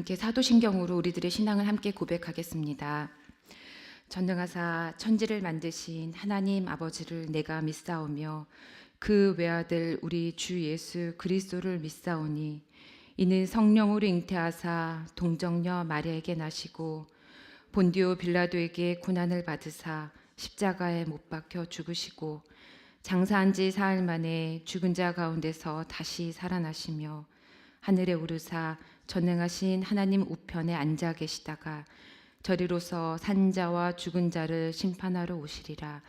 함께 사도신경으로 우리들의 신앙을 함께 고백하겠습니다. 전능하사 천지를 만드신 하나님 아버지를 내가 믿사오며 그 외아들 우리 주 예수 그리스도를 믿사오니 이는 성령으로 잉태하사 동정녀 마리아에게 나시고 본디오 빌라도에게 고난을 받으사 십자가에 못 박혀 죽으시고 장사한 지 사흘 만에 죽은 자 가운데서 다시 살아나시며 하늘에 오르사 전능하신 하나님 우편에 앉아 계시다가 저리로서 산자와 죽은 자를 심판하러 오시리라.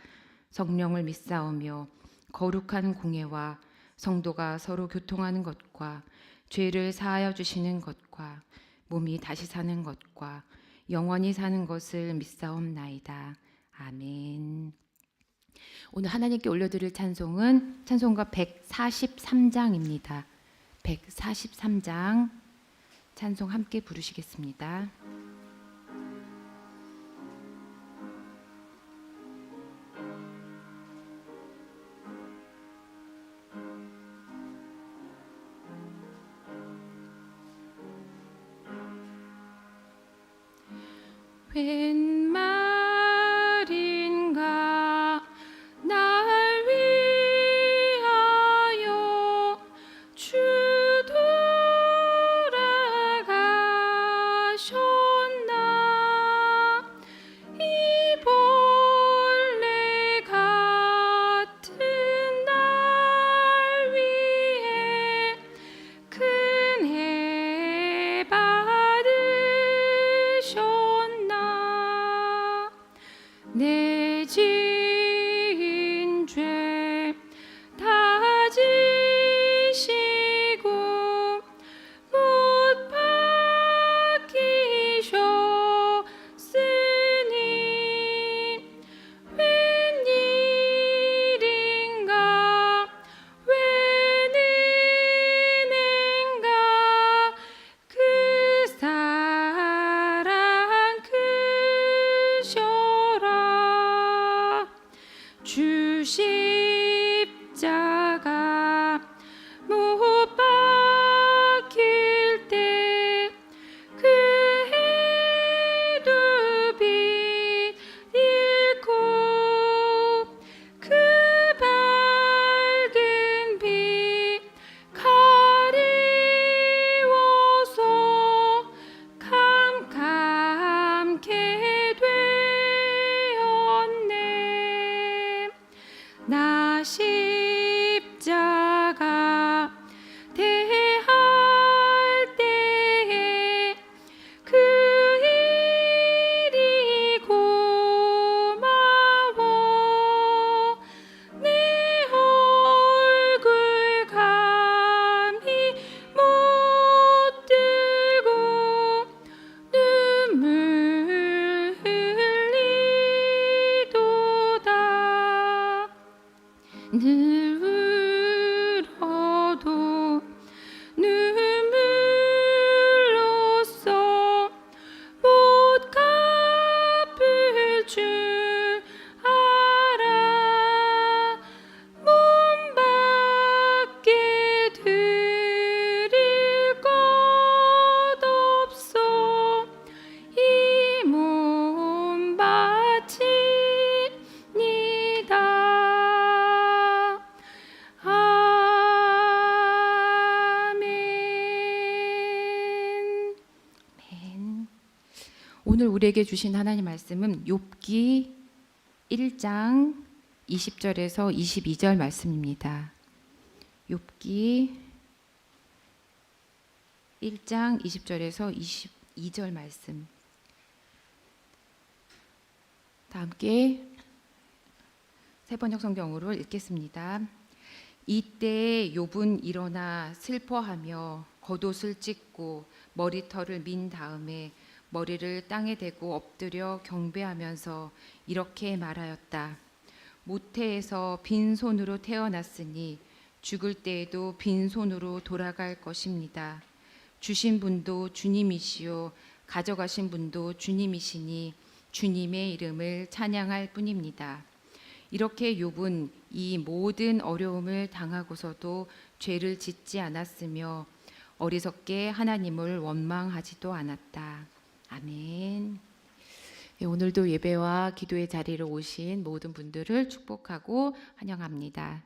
성령을 믿사오며 거룩한 공예와 성도가 서로 교통하는 것과 죄를 사하여 주시는 것과 몸이 다시 사는 것과 영원히 사는 것을 믿사옵나이다. 아멘. 오늘 하나님께 올려드릴 찬송은 찬송가 143장입니다. 143장 찬송 함께 부르시겠습니다. 웬 말인가 날 위하여 주 돌아가셨나. 이 벌레 같은 날 위해 큰해 받으셨나. 내 지은 죄 다 지시고 못 박히셨으니 웬일인가 웬 은혜인가 그 사랑 크셔라. 주 십자가 못 박힐 때 그 해도 빛 잃고 그 밝은 빛 가리워서 캄캄케 되었네. 나 십자가 대할 때에 그 일이 고마워. 내 얼굴 감히 못 들고 눈물 흘리도다. 늘 울어도 눈물로써 못 갚을 줄 알아. 몸밖에 드릴 것 없어. 이 몸 바칩니다. 아멘. 아멘. 오늘 우리에게 주신 하나님 말씀은 욥기 1장 20절에서 22절 말씀입니다. 욥기 1장 20절에서 22절 말씀. 다 함께 새번역 성경으로 읽겠습니다. 이때 욥은 일어나 슬퍼하며 겉옷을 찢고 머리털을 민 다음에 머리를 땅에 대고 엎드려 경배하면서 이렇게 말하였다. 모태에서 빈손으로 태어났으니 죽을 때에도 빈손으로 돌아갈 것입니다. 주신 분도 주님이시요 가져가신 분도 주님이시니 주님의 이름을 찬양할 뿐입니다. 이렇게 욥은 이 모든 어려움을 당하고서도 죄를 짓지 않았으며 어리석게 하나님을 원망하지도 않았다. 아멘. 예, 오늘도 예배와 기도의 자리로 오신 모든 분들을 축복하고 환영합니다.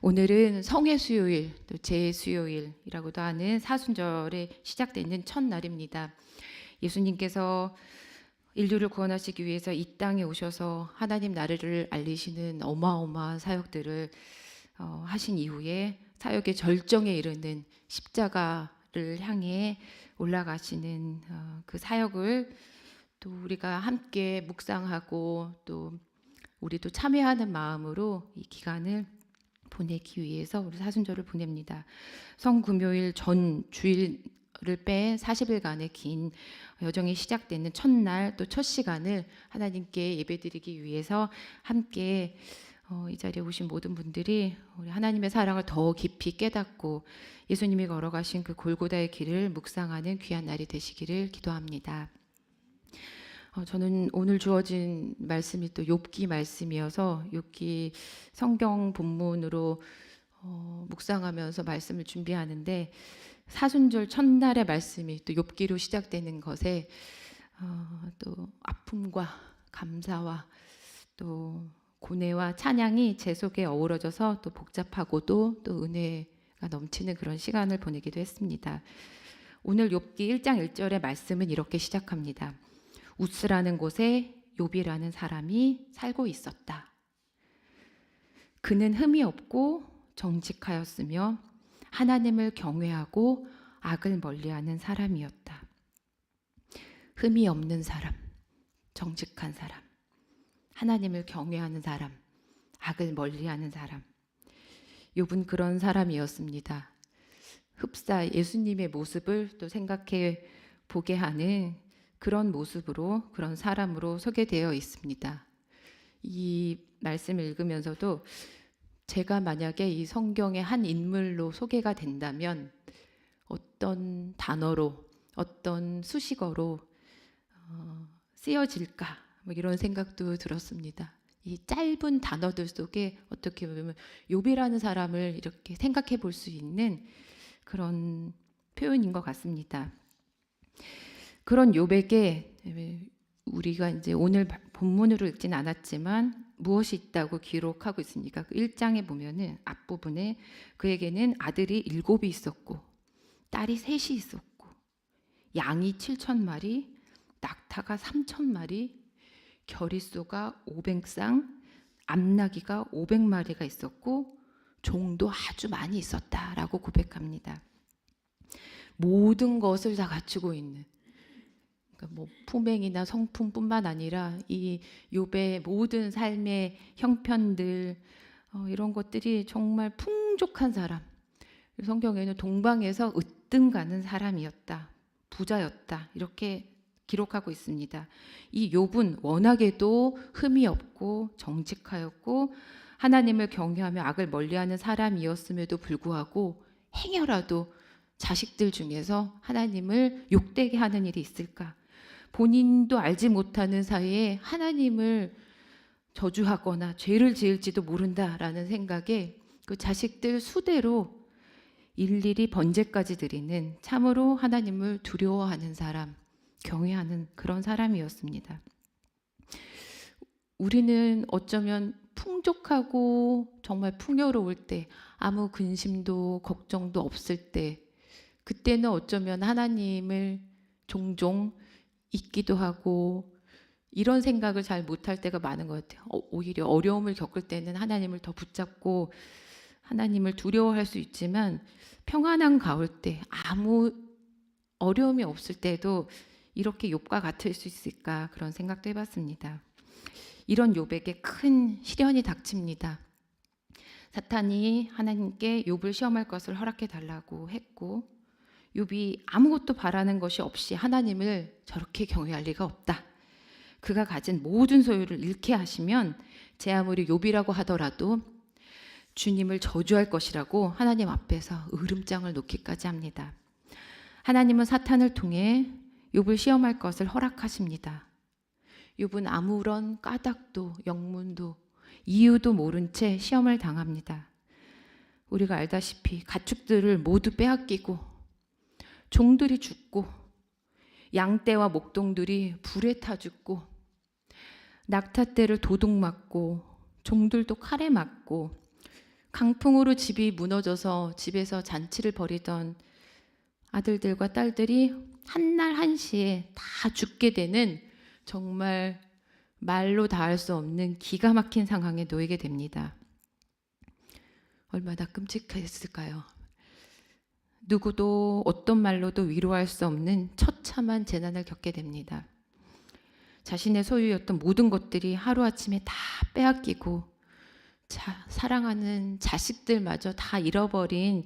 오늘은 성의 수요일, 또 제수요일이라고도 하는 사순절에 시작되는 첫날입니다. 예수님께서 인류를 구원하시기 위해서 이 땅에 오셔서 하나님 나라를 알리시는 어마어마한 사역들을 하신 이후에 사역의 절정에 이르는 십자가를 향해 올라가시는 그 사역을 또 우리가 함께 묵상하고 또 우리도 참여하는 마음으로 이 기간을 보내기 위해서 우리 사순절을 보냅니다. 성금요일 전 주일을 뺀 40일간의 긴 여정이 시작되는 첫날 또 첫 시간을 하나님께 예배드리기 위해서 함께 이 자리에 오신 모든 분들이 우리 하나님의 사랑을 더 깊이 깨닫고 예수님이 걸어가신 그 골고다의 길을 묵상하는 귀한 날이 되시기를 기도합니다. 저는 오늘 주어진 말씀이 또 욥기 말씀이어서 욥기 성경 본문으로 묵상하면서 말씀을 준비하는데 사순절 첫날의 말씀이 또 욥기로 시작되는 것에 또 아픔과 감사와 또 고뇌와 찬양이 제 속에 어우러져서 또 복잡하고도 또 은혜가 넘치는 그런 시간을 보내기도 했습니다. 오늘 욥기 1장 1절의 말씀은 이렇게 시작합니다. 우스라는 곳에 욥이라는 사람이 살고 있었다. 그는 흠이 없고 정직하였으며 하나님을 경외하고 악을 멀리하는 사람이었다. 흠이 없는 사람, 정직한 사람, 하나님을 경외하는 사람, 악을 멀리하는 사람. 욥은 그런 사람이었습니다. 흡사 예수님의 모습을 또 생각해 보게 하는 그런 모습으로, 그런 사람으로 소개되어 있습니다. 이 말씀을 읽으면서도 제가 만약에 이 성경의 한 인물로 소개가 된다면 어떤 단어로, 어떤 수식어로 쓰여질까, 뭐 이런 생각도 들었습니다. 이 짧은 단어들 속에 어떻게 보면 욥이라는 사람을 이렇게 생각해 볼 수 있는 그런 표현인 것 같습니다. 그런 욥에게 우리가 이제 오늘 본문으로 읽진 않았지만 무엇이 있다고 기록하고 있습니까? 그 1장에 보면은 앞부분에 그에게는 아들이 7이 있었고 딸이 3이 있었고 양이 7,000마리, 낙타가 3,000마리, 겨리소가 500쌍, 암나귀가 500마리가 있었고 종도 아주 많이 있었다라고 고백합니다. 모든 것을 다 갖추고 있는, 그러니까 뭐 품행이나 성품뿐만 아니라 이 욥의 모든 삶의 형편들 이런 것들이 정말 풍족한 사람. 성경에는 동방에서 으뜸 가는 사람이었다, 부자였다 이렇게 기록하고 있습니다. 이 욥은 워낙에도 흠이 없고 정직하였고 하나님을 경외하며 악을 멀리하는 사람이었음에도 불구하고 행여라도 자식들 중에서 하나님을 욕되게 하는 일이 있을까? 본인도 알지 못하는 사이에 하나님을 저주하거나 죄를 지을지도 모른다라는 생각에 그 자식들 수대로 일일이 번제까지 드리는 참으로 하나님을 두려워하는 사람, 경외하는 그런 사람이었습니다. 우리는 어쩌면 풍족하고 정말 풍요로울 때, 아무 근심도 걱정도 없을 때, 그때는 어쩌면 하나님을 종종 잊기도 하고 이런 생각을 잘 못할 때가 많은 것 같아요. 오히려 어려움을 겪을 때는 하나님을 더 붙잡고 하나님을 두려워할 수 있지만 평안한 가울 때, 아무 어려움이 없을 때도 이렇게 욥과 같을 수 있을까, 그런 생각도 해봤습니다. 이런 욥에게 큰 시련이 닥칩니다. 사탄이 하나님께 욥을 시험할 것을 허락해 달라고 했고 욥이 아무것도 바라는 것이 없이 하나님을 저렇게 경외할 리가 없다. 그가 가진 모든 소유를 잃게 하시면 제 아무리 욥이라고 하더라도 주님을 저주할 것이라고 하나님 앞에서 으름장을 놓기까지 합니다. 하나님은 사탄을 통해 욥을 시험할 것을 허락하십니다. 욥은 아무런 까닭도 영문도 이유도 모른 채 시험을 당합니다. 우리가 알다시피 가축들을 모두 빼앗기고 종들이 죽고 양떼와 목동들이 불에 타 죽고 낙타떼를 도둑 맞고 종들도 칼에 맞고 강풍으로 집이 무너져서 집에서 잔치를 벌이던 아들들과 딸들이 한날 한시에 다 죽게 되는 정말 말로 다 할 수 없는 기가 막힌 상황에 놓이게 됩니다. 얼마나 끔찍했을까요? 누구도 어떤 말로도 위로할 수 없는 처참한 재난을 겪게 됩니다. 자신의 소유였던 모든 것들이 하루아침에 다 빼앗기고 사랑하는 자식들마저 다 잃어버린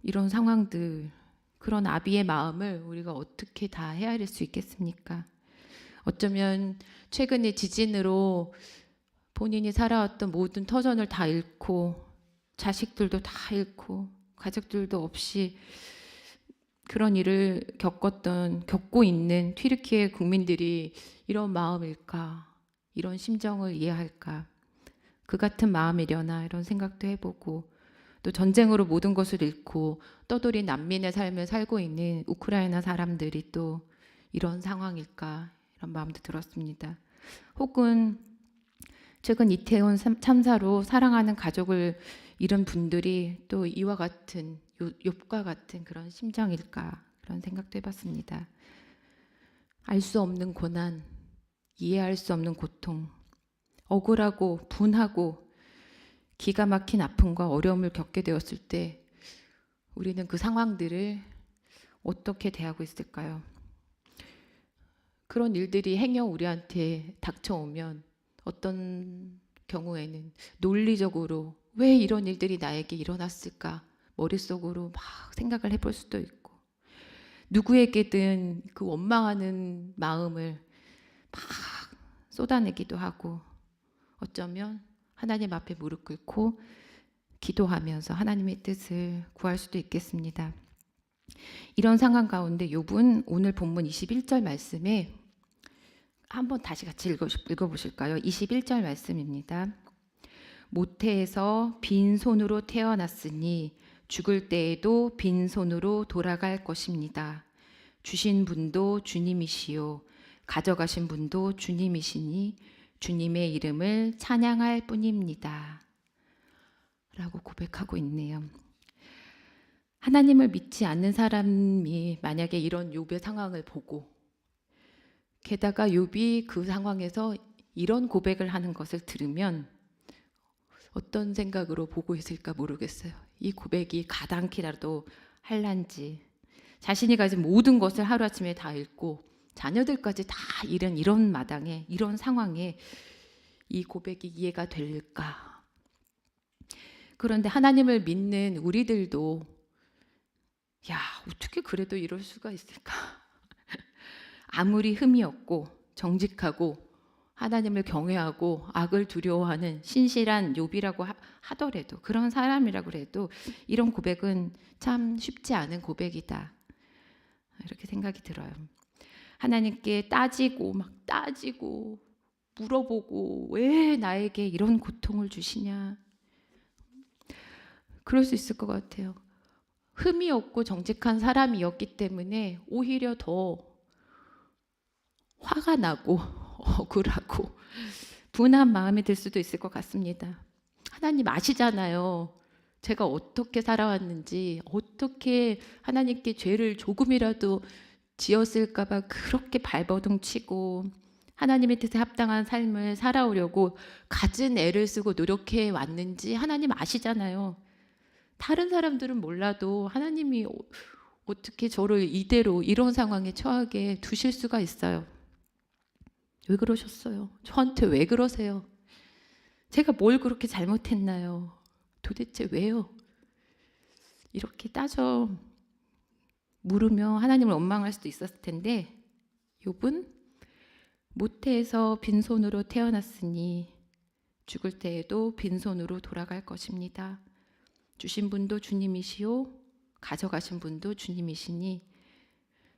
이런 상황들, 그런 아비의 마음을 우리가 어떻게 다 헤아릴 수 있겠습니까? 어쩌면 최근의 지진으로 본인이 살아왔던 모든 터전을 다 잃고 자식들도 다 잃고 가족들도 없이 그런 일을 겪고 있는 튀르키예 국민들이 이런 마음일까? 이런 심정을 이해할까? 그 같은 마음이려나? 이런 생각도 해보고, 또 전쟁으로 모든 것을 잃고 떠돌이 난민의 삶을 살고 있는 우크라이나 사람들이 또 이런 상황일까? 이런 마음도 들었습니다. 혹은 최근 이태원 참사로 사랑하는 가족을 잃은 분들이 또 이와 같은 욥과 같은 그런 심정일까? 그런 생각도 해봤습니다. 알 수 없는 고난, 이해할 수 없는 고통, 억울하고 분하고 기가 막힌 아픔과 어려움을 겪게 되었을 때 우리는 그 상황들을 어떻게 대하고 있을까요? 그런 일들이 행여 우리한테 닥쳐오면 어떤 경우에는 논리적으로 왜 이런 일들이 나에게 일어났을까 머릿속으로 막 생각을 해볼 수도 있고, 누구에게든 그 원망하는 마음을 막 쏟아내기도 하고, 어쩌면 하나님 앞에 무릎 꿇고 기도하면서 하나님의 뜻을 구할 수도 있겠습니다. 이런 상황 가운데 욥은 오늘 본문 21절 말씀에 한번 다시 같이 읽어보실까요? 21절 말씀입니다. 모태에서 빈손으로 태어났으니 죽을 때에도 빈손으로 돌아갈 것입니다. 주신 분도 주님이시요 가져가신 분도 주님이시니 주님의 이름을 찬양할 뿐입니다. 라고 고백하고 있네요. 하나님을 믿지 않는 사람이 만약에 이런 욥의 상황을 보고, 게다가 욥이 그 상황에서 이런 고백을 하는 것을 들으면 어떤 생각으로 보고 있을까 모르겠어요. 이 고백이 가당키라도 할란지, 자신이 가진 모든 것을 하루아침에 다 잃고 자녀들까지 다 잃은 이런 마당에, 이런 상황에 이 고백이 이해가 될까? 그런데 하나님을 믿는 우리들도 야, 어떻게 그래도 이럴 수가 있을까? 아무리 흠이 없고 정직하고 하나님을 경외하고 악을 두려워하는 신실한 욥이라고 하더라도, 그런 사람이라고 해도 이런 고백은 참 쉽지 않은 고백이다, 이렇게 생각이 들어요. 하나님께 따지고 물어보고 왜 나에게 이런 고통을 주시냐, 그럴 수 있을 것 같아요. 흠이 없고 정직한 사람이었기 때문에 오히려 더 화가 나고 억울하고 분한 마음이 들 수도 있을 것 같습니다. 하나님 아시잖아요. 제가 어떻게 살아왔는지, 어떻게 하나님께 죄를 조금이라도 지었을까 봐 그렇게 발버둥 치고 하나님의 뜻에 합당한 삶을 살아오려고 갖은 애를 쓰고 노력해 왔는지 하나님 아시잖아요. 다른 사람들은 몰라도 하나님이 어떻게 저를 이대로 이런 상황에 처하게 두실 수가 있어요. 왜 그러셨어요? 저한테 왜 그러세요? 제가 뭘 그렇게 잘못했나요? 도대체 왜요? 이렇게 따져 물으며 하나님을 원망할 수도 있었을 텐데, 욥은 모태에서 빈손으로 태어났으니 죽을 때에도 빈손으로 돌아갈 것입니다. 주신 분도 주님이시요 가져가신 분도 주님이시니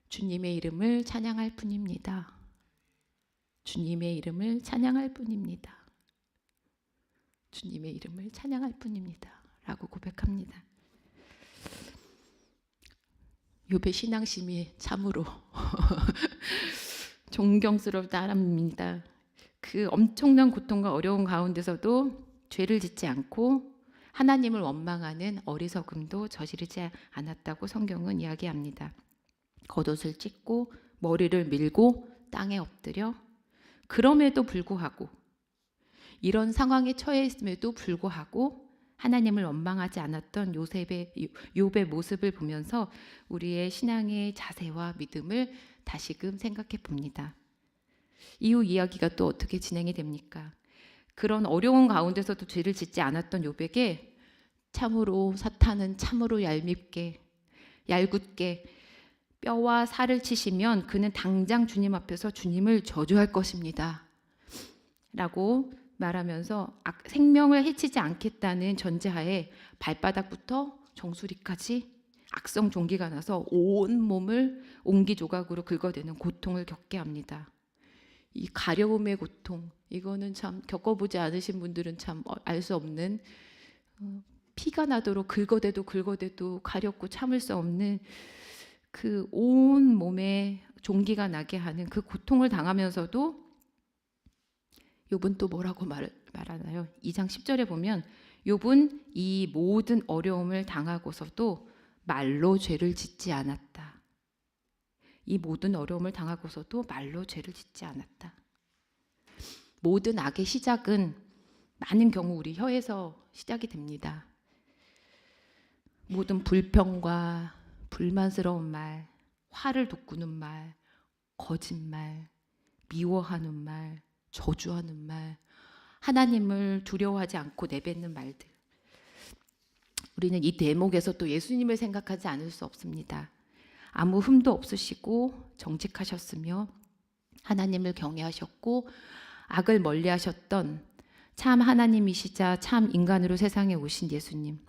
주님의 이름을 찬양할 뿐입니다. 주님의 이름을 찬양할 뿐입니다. 주님의 이름을 찬양할 뿐입니다. 라고 고백합니다. 욥의 신앙심이 참으로 존경스럽다랍니다. 그 엄청난 고통과 어려운 가운데서도 죄를 짓지 않고 하나님을 원망하는 어리석음도 저지르지 않았다고 성경은 이야기합니다. 겉옷을 찢고 머리를 밀고 땅에 엎드려 그럼에도 불구하고 이런 상황에 처해 있음에도 불구하고 하나님을 원망하지 않았던 욥의 모습을 보면서 우리의 신앙의 자세와 믿음을 다시금 생각해 봅니다. 이후 이야기가 또 어떻게 진행이 됩니까? 그런 어려운 가운데서도 죄를 짓지 않았던 욥에게 참으로 사탄은 참으로 얄궂게 뼈와 살을 치시면 그는 당장 주님 앞에서 주님을 저주할 것입니다. 라고 말하면서 생명을 해치지 않겠다는 전제하에 발바닥부터 정수리까지 악성 종기가 나서 온 몸을 옹기조각으로 긁어대는 고통을 겪게 합니다. 이 가려움의 고통, 이거는 참 겪어보지 않으신 분들은 참 알 수 없는, 피가 나도록 긁어대도 가렵고 참을 수 없는 그 온 몸에 종기가 나게 하는 그 고통을 당하면서도 욥은 또 뭐라고 말하나요? 2장 10절에 보면 욥은 이 모든 어려움을 당하고서도 말로 죄를 짓지 않았다. 이 모든 어려움을 당하고서도 말로 죄를 짓지 않았다. 모든 악의 시작은 많은 경우 우리 혀에서 시작이 됩니다. 모든 불평과 불만스러운 말, 화를 돋구는 말, 거짓말, 미워하는 말, 저주하는 말, 하나님을 두려워하지 않고 내뱉는 말들. 우리는 이 대목에서 또 예수님을 생각하지 않을 수 없습니다. 아무 흠도 없으시고 정직하셨으며 하나님을 경외하셨고 악을 멀리하셨던 참 하나님이시자 참 인간으로 세상에 오신 예수님.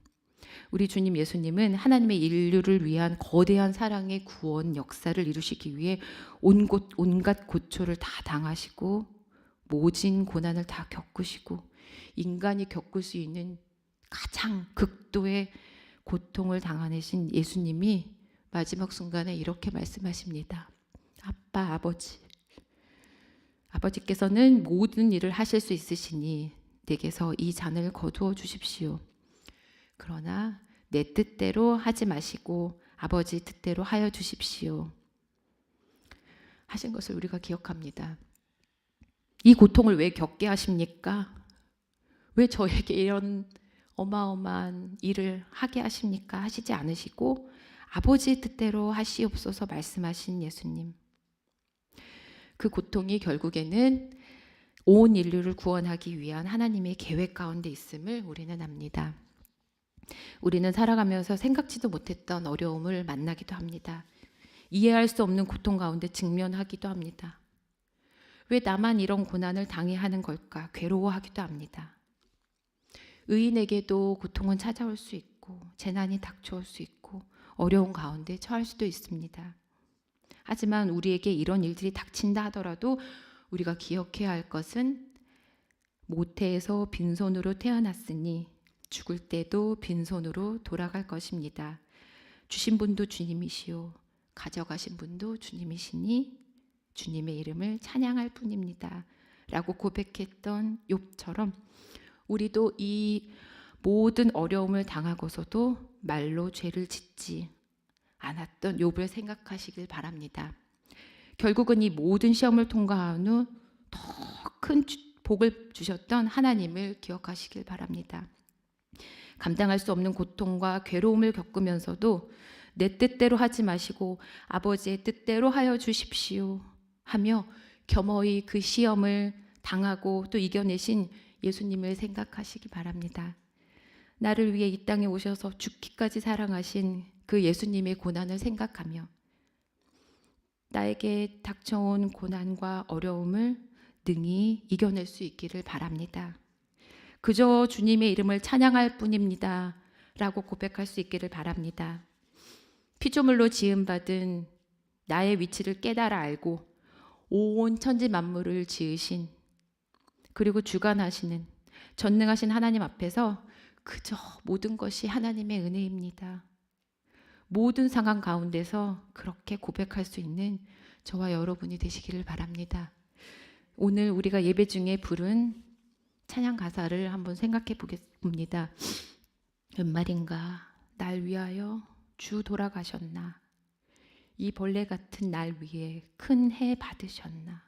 우리 주님 예수님은 하나님의 인류를 위한 거대한 사랑의 구원 역사를 이루시기 위해 온갖 고초를 다 당하시고 모진 고난을 다 겪으시고 인간이 겪을 수 있는 가장 극도의 고통을 당하신 예수님이 마지막 순간에 이렇게 말씀하십니다. 아버지께서는 모든 일을 하실 수 있으시니 내게서 이 잔을 거두어 주십시오. 그러나 내 뜻대로 하지 마시고 아버지 뜻대로 하여 주십시오. 하신 것을 우리가 기억합니다. 이 고통을 왜 겪게 하십니까? 왜 저에게 이런 어마어마한 일을 하게 하십니까? 하시지 않으시고 아버지의 뜻대로 하시옵소서 말씀하신 예수님. 그 고통이 결국에는 온 인류를 구원하기 위한 하나님의 계획 가운데 있음을 우리는 압니다. 우리는 살아가면서 생각지도 못했던 어려움을 만나기도 합니다. 이해할 수 없는 고통 가운데 직면하기도 합니다. 왜 나만 이런 고난을 당해야 하는 걸까? 괴로워하기도 합니다. 의인에게도 고통은 찾아올 수 있고 재난이 닥쳐올 수 있고 어려운 가운데 처할 수도 있습니다. 하지만 우리에게 이런 일들이 닥친다 하더라도 우리가 기억해야 할 것은 모태에서 빈손으로 태어났으니 죽을 때도 빈손으로 돌아갈 것입니다. 주신 분도 주님이시오. 가져가신 분도 주님이시니 주님의 이름을 찬양할 뿐입니다. 라고 고백했던 욥처럼 우리도 이 모든 어려움을 당하고서도 말로 죄를 짓지 않았던 욥을 생각하시길 바랍니다. 결국은 이 모든 시험을 통과한 후 더 큰 복을 주셨던 하나님을 기억하시길 바랍니다. 감당할 수 없는 고통과 괴로움을 겪으면서도 내 뜻대로 하지 마시고 아버지의 뜻대로 하여 주십시오 하며 겸허히 그 시험을 당하고 또 이겨내신 예수님을 생각하시기 바랍니다. 나를 위해 이 땅에 오셔서 죽기까지 사랑하신 그 예수님의 고난을 생각하며 나에게 닥쳐온 고난과 어려움을 능히 이겨낼 수 있기를 바랍니다. 그저 주님의 이름을 찬양할 뿐입니다. 라고 고백할 수 있기를 바랍니다. 피조물로 지음받은 나의 위치를 깨달아 알고 온 천지 만물을 지으신 그리고 주관하시는 전능하신 하나님 앞에서 그저 모든 것이 하나님의 은혜입니다. 모든 상황 가운데서 그렇게 고백할 수 있는 저와 여러분이 되시기를 바랍니다. 오늘 우리가 예배 중에 부른 찬양 가사를 한번 생각해 보겠습니다. 연말인가 날 위하여 주 돌아가셨나, 이 벌레 같은 날 위해 큰 해 받으셨나,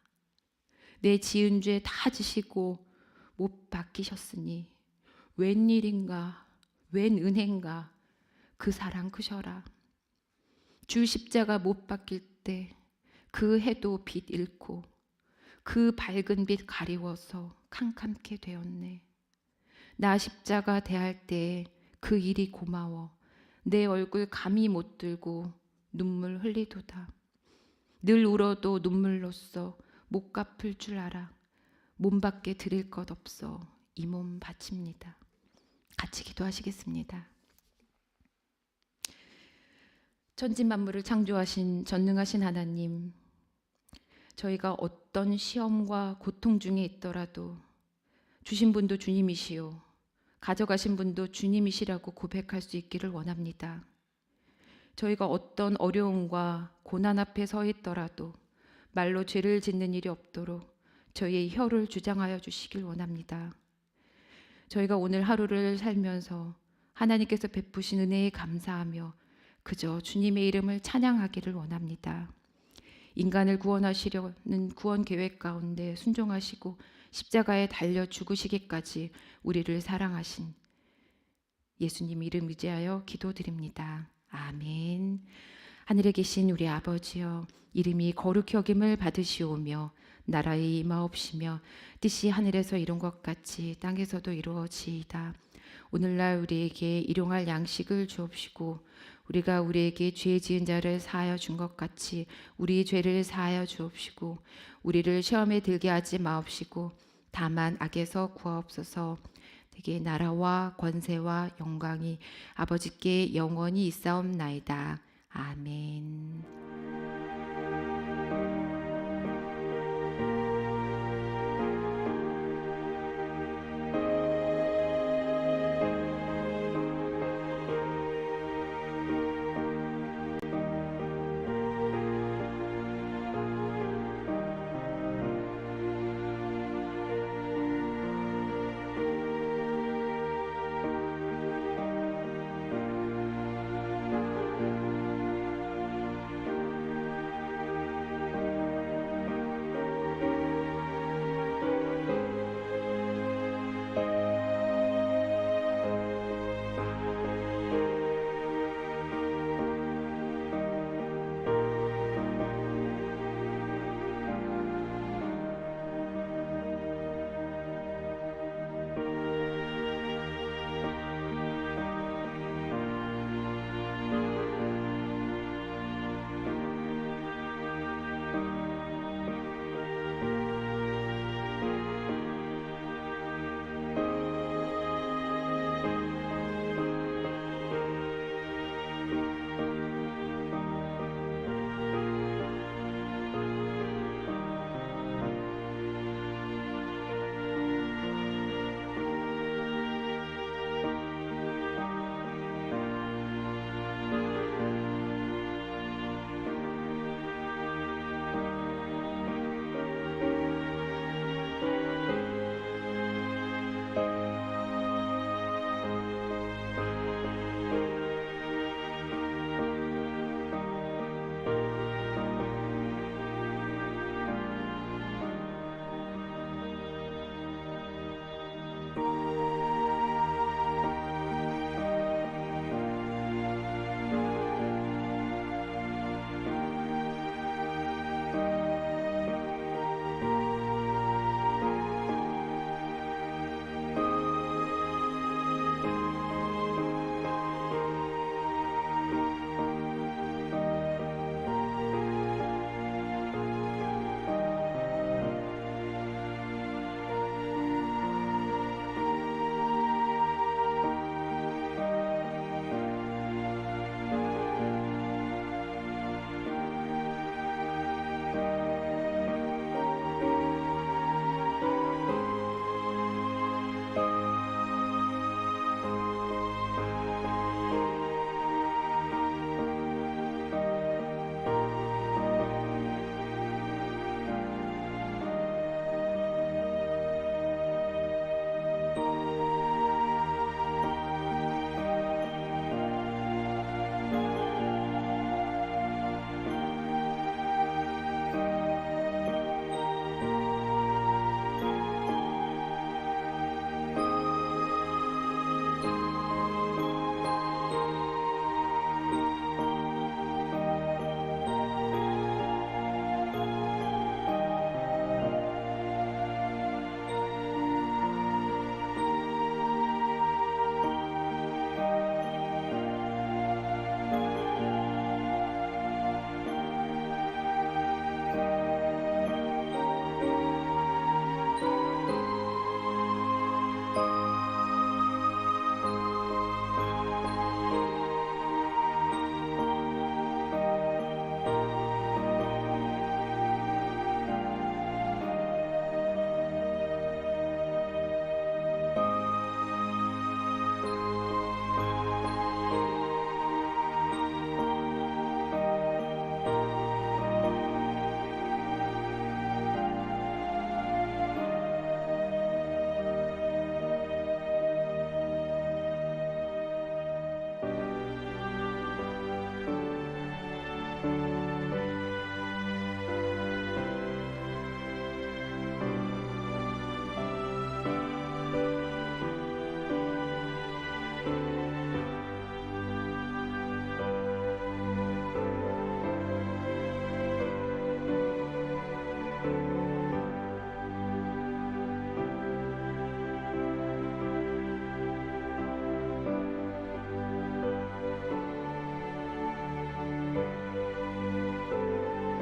내 지은 죄 다 지시고 못 박히셨으니 웬일인가 웬 은혜인가 그 사랑 크셔라. 주 십자가 못 박힐 때 그 해도 빛 잃고 그 밝은 빛 가리워서 캄캄케 되었네. 나 십자가 대할 때 그 일이 고마워 내 얼굴 감히 못 들고 눈물 흘리도다. 늘 울어도 눈물로써 못 갚을 줄 알아. 몸밖에 드릴 것 없어 이 몸 바칩니다. 같이 기도하시겠습니다. 천지 만물을 창조하신 전능하신 하나님, 저희가 어떤 시험과 고통 중에 있더라도 주신 분도 주님이시요 가져가신 분도 주님이시라고 고백할 수 있기를 원합니다. 저희가 어떤 어려움과 고난 앞에 서 있더라도 말로 죄를 짓는 일이 없도록 저희의 혀를 주장하여 주시길 원합니다. 저희가 오늘 하루를 살면서 하나님께서 베푸신 은혜에 감사하며 그저 주님의 이름을 찬양하기를 원합니다. 인간을 구원하시려는 구원 계획 가운데 순종하시고 십자가에 달려 죽으시기까지 우리를 사랑하신 예수님 이름 의지하여 기도드립니다. 아멘. 하늘에 계신 우리 아버지여, 이름이 거룩히 여김을 받으시오며 나라의 임하옵시며 뜻이 하늘에서 이룬 것 같이 땅에서도 이루어지이다. 오늘날 우리에게 일용할 양식을 주옵시고 우리가 우리에게 죄 지은 자를 사하여 준 것 같이 우리 죄를 사하여 주옵시고 우리를 시험에 들게 하지 마옵시고 다만 악에서 구하옵소서. 되게 나라와 권세와 영광이 아버지께 영원히 있사옵나이다. 아멘.